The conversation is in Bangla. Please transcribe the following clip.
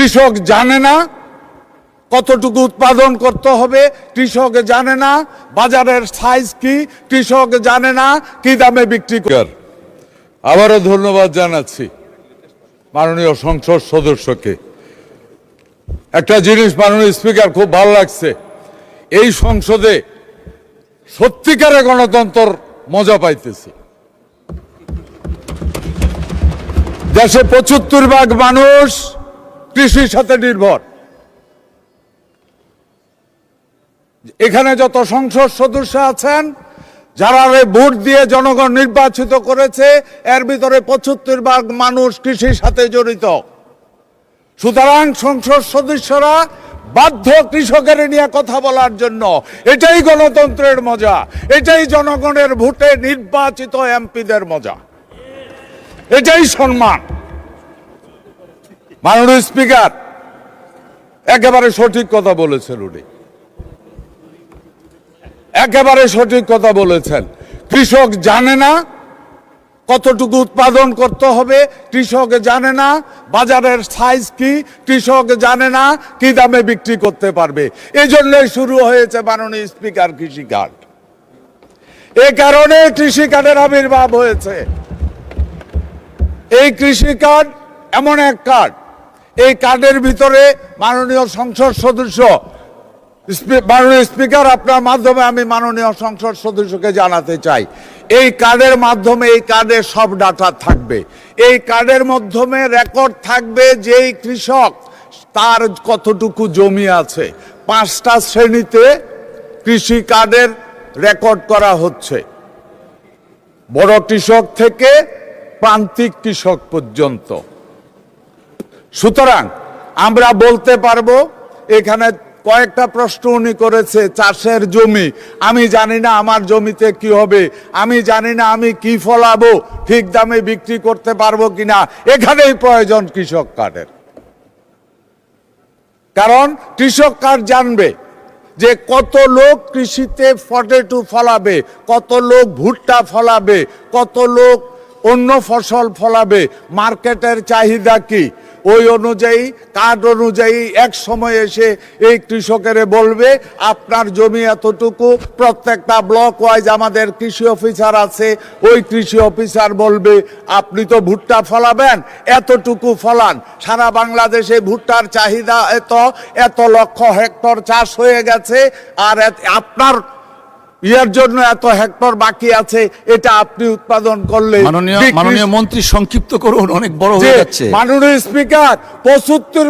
কৃষক জানে না কতটুকু উৎপাদন করতে হবে, কৃষক জানে না বাজারের সাইজ কি, কৃষক জানে না কি দামে বিক্রি করে। আবারও ধন্যবাদ জানাচ্ছি মাননীয় সংসদ সদস্যকে। একটা জিনিস মাননীয় স্পিকার খুব ভালো লাগছে, এই সংসদে সত্যিকারে গণতন্ত্র মজা পাইতেছি। দেশে ৭৫% মানুষ কৃষির সাথে নির্ভর। এখানে যত সংসদ সদস্য আছেন যারা ভোট দিয়ে জনগণ নির্বাচিত করেছে, এর ভিতরে ৭৫% মানুষ কৃষির সাথে জড়িত। সুতরাং সংসদ সদস্যরা বাধ্য কৃষকের নিয়ে কথা বলার জন্য। এটাই গণতন্ত্রের মজা, এটাই জনগণের ভোটে নির্বাচিত এমপিদের মজা, এটাই সম্মান। মাননীয় স্পিকার একেবারে সঠিক কথা বলেছেন, উনি একেবারে সঠিক কথা বলেছেন। কৃষক জানে না কতটুকু উৎপাদন করতে হবে, কৃষক জানে না বাজারের সাইজ কি, কৃষক জানে না কি দামে বিক্রি করতে পারবে। এই জন্যই শুরু হয়েছে মাননীয় স্পিকার কৃষি কার্ড। এই কারণে কৃষি কার্ডের আবির্ভাব হয়েছে। এই কৃষি কার্ড এমন এক কার্ড, এই কার্ডের ভিতরে মাননীয় সংসদ সদস্য, মাননীয় স্পিকার আপনার মাধ্যমে আমি মাননীয় সংসদ সদস্যকে জানাতে চাই, এই কার্ডের মাধ্যমে এই কার্ডের সব ডাটা থাকবে। এই কার্ডের মাধ্যমে রেকর্ড থাকবে যেই কৃষক তার কতটুকু জমি আছে। 5টা শ্রেণীতে কৃষি কার্ডের রেকর্ড করা হচ্ছে, বড় কৃষক থেকে প্রান্তিক কৃষক পর্যন্ত। সুতরাং আমরা বলতে পারবো, এখানে কয়েকটা প্রশ্ন উনি করেছে, চাষের জমি, আমি জানি না আমার জমিতে কি হবে, আমি জানি না আমি কি ফলাবো, ঠিক দামে বিক্রি করতে পারবো কিনা। এখানেই প্রয়োজন কৃষক কার্ডের। কারণ কৃষক কার্ড জানবে যে কত লোক কৃষিতে পটেটো ফলাবে, কত লোক ভুট্টা ফলাবে, কত লোক অন্য ফসল ফলাবে, মার্কেটের চাহিদা কি। ওই অনুযায়ী কার্ড অনুযায়ী এক সময় এসে এই কৃষকের বলবে আপনার জমি এতটুকু। প্রত্যেকটা ব্লক ওয়াইজ আমাদের কৃষি অফিসার আছে, ওই কৃষি অফিসার বলবে আপনি তো ভুট্টা ফলাবেন, এতটুকু ফলান। সারা বাংলাদেশে ভুট্টার চাহিদা এত লক্ষ হেক্টর চাষ হয়ে গেছে, আর আপনার এর জন্য এত হেক্টর বাকি আছে, এটা আপনি উৎপাদন করলে। মাননীয় মন্ত্রী সংক্ষিপ্ত করুন, অনেক বড় হয়ে যাচ্ছে। মাননীয় স্পিকার ৭৫%